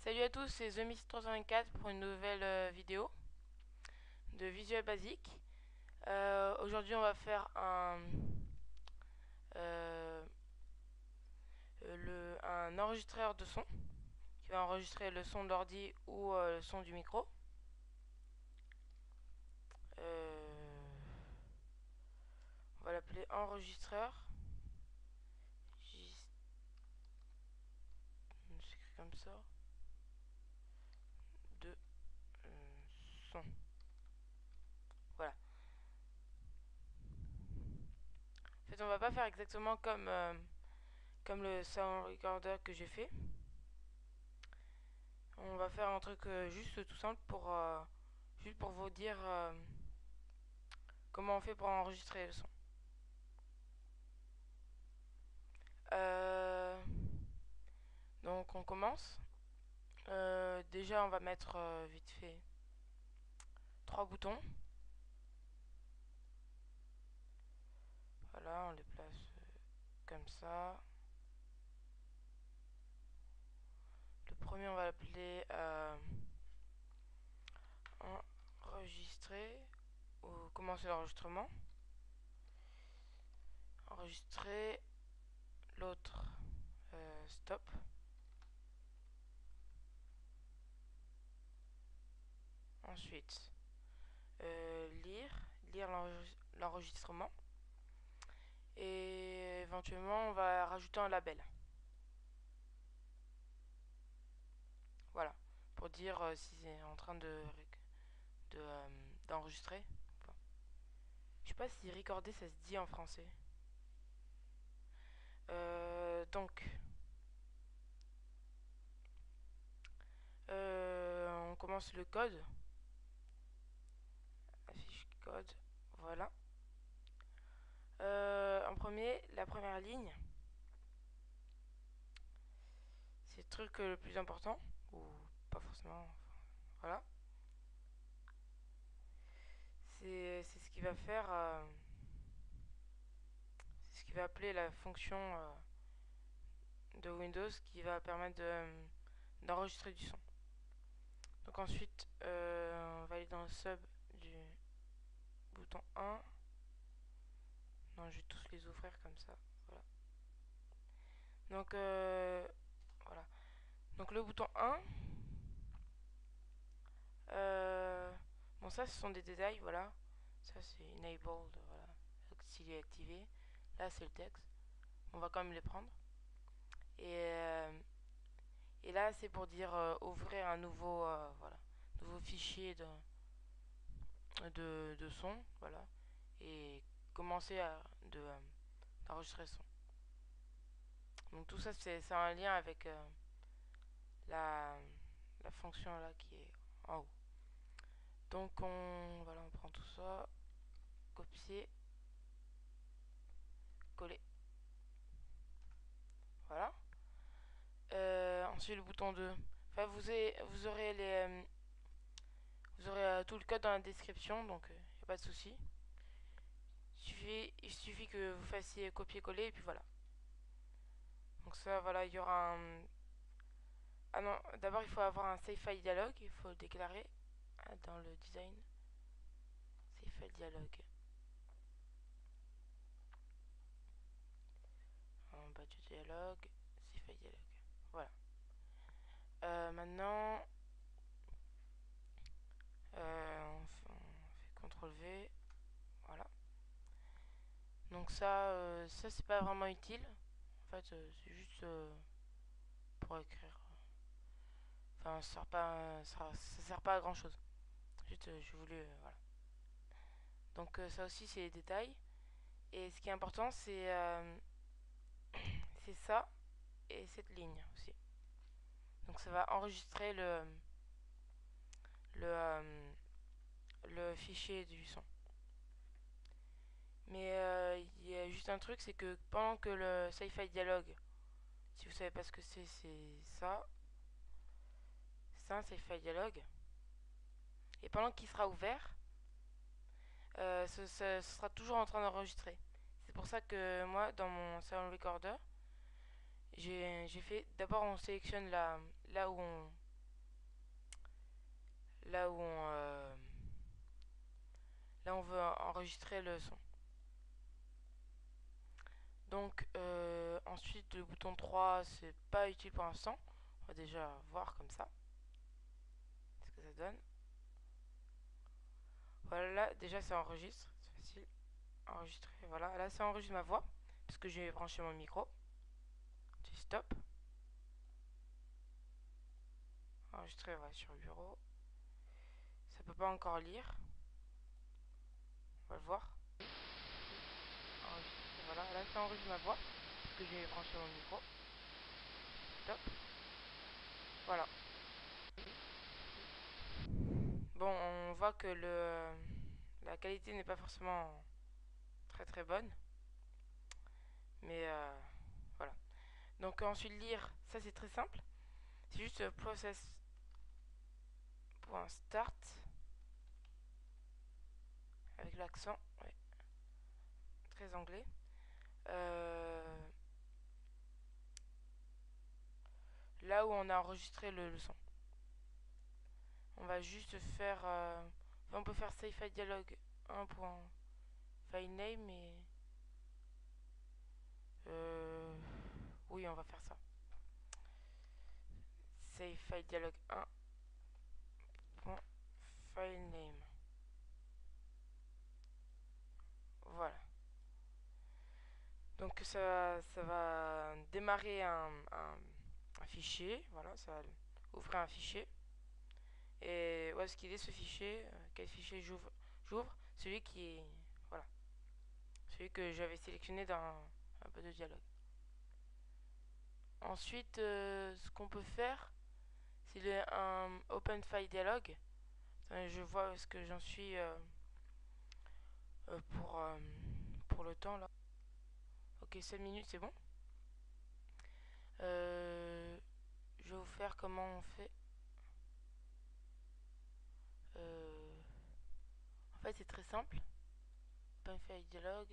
Salut à tous, c'est TheMist324 pour une nouvelle vidéo de Visual Basic. Aujourd'hui, on va faire euh, un enregistreur de son qui va enregistrer le son de l'ordi ou le son du micro. Euh, on va l'appeler enregistreur. On s'écrit comme ça. De son. Voilà. En fait, on va pas faire exactement comme le sound recorder que j'ai fait. On va faire un truc juste tout simple juste pour vous dire comment on fait pour enregistrer le son. Euh, donc on commence. Déjà on va mettre vite fait trois boutons. Voilà, on les place comme ça. Le premier on va l'appeler enregistrer ou commencer l'enregistrement. Enregistrer. L'autre stop. Ensuite lire l'enregistrement. Et éventuellement on va rajouter un label. Voilà, pour dire si c'est en train d'enregistrer. Enfin, je sais pas si recorder ça se dit en français. Donc, on commence le code. Affiche code, voilà. En premier, la première ligne, c'est le truc le plus important, ou pas forcément, enfin, voilà. C'est ce qui va faire, c'est ce qui va appeler la fonction de Windows qui va permettre d'enregistrer du son. Donc ensuite, on va aller dans le sub du bouton 1. Non, je vais tous les ouvrir comme ça. Voilà. Donc, voilà. Donc le bouton 1. Bon, ça, ce sont des détails, voilà. Ça, c'est enabled, voilà. S'il est activé. Là, c'est le texte. On va quand même les prendre. Et, euh, et là, c'est pour dire ouvrir un voilà, nouveau fichier de son, voilà. Et commencer d'enregistrer le son. Donc tout ça, c'est un lien avec la, la fonction là qui est en haut. Donc voilà, on prend tout ça, copier, coller. Voilà. Ensuite le bouton 2. Enfin, vous aurez tout le code dans la description, donc il n'y a pas de souci. Il suffit que vous fassiez copier-coller et puis voilà. Donc ça, voilà, il y aura un... Ah non, d'abord il faut avoir un save file dialog, il faut le déclarer dans le design. Save file dialog. En bas du dialog, save file dialog. Voilà. Maintenant, on fait CTRL V. Voilà. Donc ça c'est pas vraiment utile. En fait, c'est juste pour écrire. Enfin, ça sert pas à grand chose. Juste, j'ai voulu, voilà. Donc ça aussi c'est les détails. Et ce qui est important c'est ça et cette ligne aussi. Donc ça va enregistrer le, euh, le fichier du son. Mais il y a juste un truc, c'est que pendant que le sci-fi dialogue, si vous savez pas ce que c'est ça. C'est un sci-fi dialogue. Et pendant qu'il sera ouvert, ce sera toujours en train d'enregistrer. C'est pour ça que moi, dans mon sound recorder, j'ai fait. D'abord, on sélectionne là où là où là on veut enregistrer le son. Donc ensuite le bouton 3 c'est pas utile pour l'instant. On va déjà voir comme ça ce que ça donne. Voilà, là, déjà ça enregistre, c'est facile. Enregistrer, voilà, là ça enregistre ma voix parce que j'ai branché mon micro. Tu stop. Enregistrer, ouais, sur le bureau. Ça peut pas encore lire. On va le voir. Enregistrer, voilà, là ça enregistre ma voix parce que j'ai branché mon micro. Stop. Voilà. Bon, on voit que la qualité n'est pas forcément très très bonne. Mais voilà. Donc ensuite lire, ça c'est très simple. C'est juste process.start avec l'accent, ouais, très anglais. Là où on a enregistré le son. On va juste faire... on peut faire save file dialogue 1.filename et... oui, on va faire ça. Save file dialogue 1.filename. Voilà. Donc ça va démarrer un fichier. Voilà, ça va ouvrir un fichier. Et où est-ce qu'il est ce fichier? Quel fichier j'ouvre? Celui qui est... Voilà. Celui que j'avais sélectionné dans un peu de dialogue. Ensuite, ce qu'on peut faire, c'est un Open File Dialog. Je vois ce que j'en suis pour le temps là. Ok, 7 minutes, c'est bon. Je vais vous faire comment on fait. En fait, c'est très simple. Open File Dialog.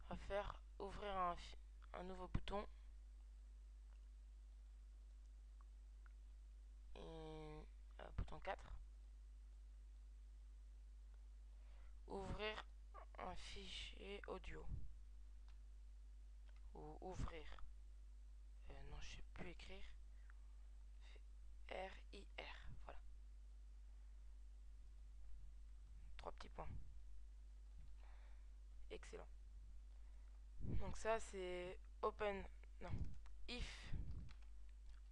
On va faire ouvrir un nouveau bouton. Et bouton 4. Ouvrir un fichier audio. Ou ouvrir. Non, je sais plus écrire. R-I-R. Voilà. 3 petits points. Excellent. Donc ça c'est open. Non. If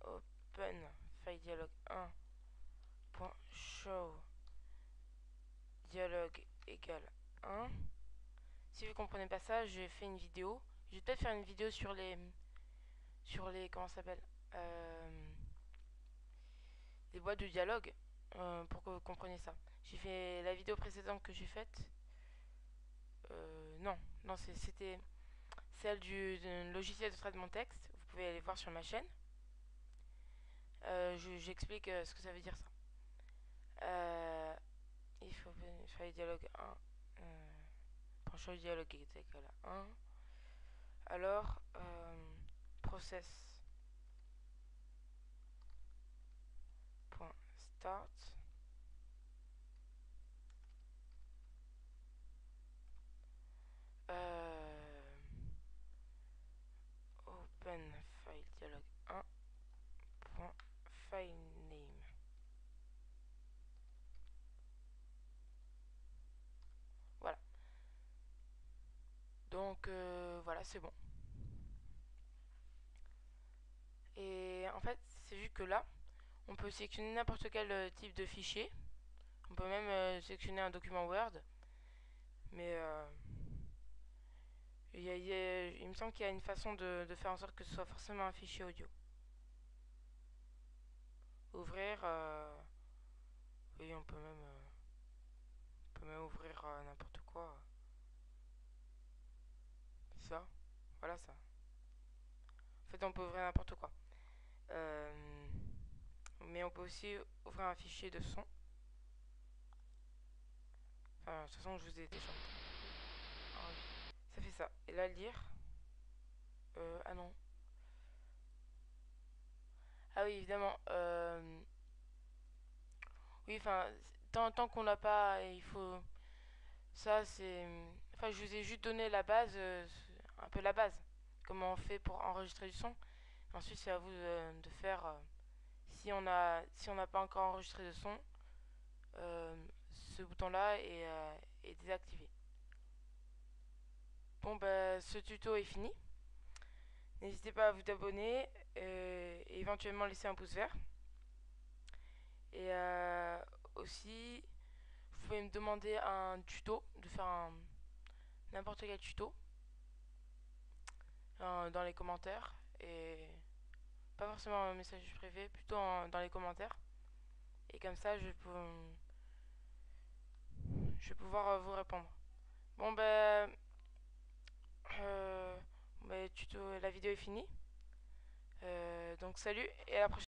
open file dialog 1.show dialogue égale 1. Si vous comprenez pas ça, j'ai fait une vidéo. Je vais peut-être faire une vidéo sur les comment ça s'appelle les boîtes de dialogue pour que vous compreniez ça. J'ai fait la vidéo précédente que j'ai faite. Non, c'était celle du logiciel de traitement de texte. Vous pouvez aller voir sur ma chaîne. J'explique ce que ça veut dire ça. Il faut faire le dialogue 1. Pour le dialogue est égal à 1. Alors, process.start. Open file dialogue 1.filename. Voilà. Donc voilà, c'est bon. Et en fait, c'est vu que là, on peut sélectionner n'importe quel type de fichier. On peut même sélectionner un document Word. Mais il me semble qu'il y a une façon de faire en sorte que ce soit forcément un fichier audio. Ouvrir, oui, on peut même ouvrir n'importe quoi. Ça, voilà ça. En fait, on peut ouvrir n'importe quoi. Mais on peut aussi ouvrir un fichier de son. Enfin, de toute façon, je vous ai déjà montré. Ça fait ça. Et là, lire. Ah non. Ah oui, évidemment. Oui, enfin, tant qu'on l'a pas, il faut. Ça, c'est. Enfin, je vous ai juste donné la base, un peu la base. Comment on fait pour enregistrer du son. Ensuite, c'est à vous de faire. Si on n'a pas encore enregistré de son, euh, ce bouton-là est désactivé. Bon, bah, ce tuto est fini. N'hésitez pas à vous abonner et éventuellement laisser un pouce vert. Et aussi, vous pouvez me demander un tuto, de faire n'importe quel tuto dans les commentaires. Et pas forcément un message privé, plutôt dans les commentaires. Et comme ça, je vais pouvoir vous répondre. Bon, ben, euh, tuto, la vidéo est finie. Donc salut et à la prochaine.